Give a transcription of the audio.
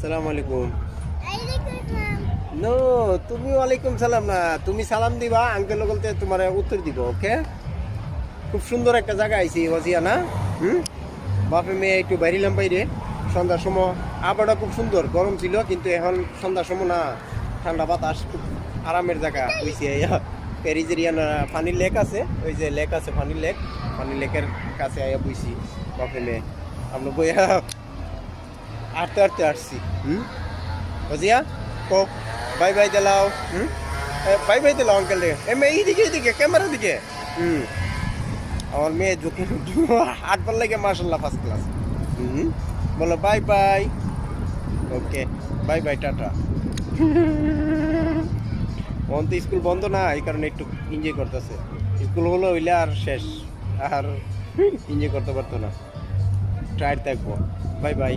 সালাম আলাইকুম। নো, তুমি ওয়ালাইকুম সালাম না, তুমি সালাম দিবা, আঙ্কেল বলতে তোমার উত্তর দিব। ওকে, খুব সুন্দর একটা জায়গা আইছি ওয়াজিয়া না। বাপে মেয়ে একটু বাইরিলাম বাইরে সন্ধ্যার সময়। আবহাওয়াটা খুব সুন্দর, গরম ছিল কিন্তু এখন সন্ধ্যার সময় না, ঠান্ডা বাতাস, খুব আরামের জায়গা হয়েছে। প্যারিজের ইয়ানা ফানির লেক আছে, ওই যে লেক আছে ফানির লেক, ফানির লেকের কাছে আইয়া বইছি বাপে মেয়ে। আমরা বইয়া আটতে আটতে আসছি। ওজিয়া কো বাই বাই দিলাও। বাই বাই দিলাও আঙ্কেল দিকে। মেয়ে এইদিকে এইদিকে ক্যামেরার দিকে। আমার মেয়ে যখন হাঁটবার লাগে মাশাল্লাহ ফার্স্ট ক্লাস। বলো বাই বাই। ওকে, বাই বাই, টাটা। এখন তো স্কুল বন্ধ না, এই কারণে একটু এনজয় করতেছে। স্কুল হলো হইলে আর শেষ, আর এনজয় করতে পারতো না। ট্রাই থাকবো। Bye bye.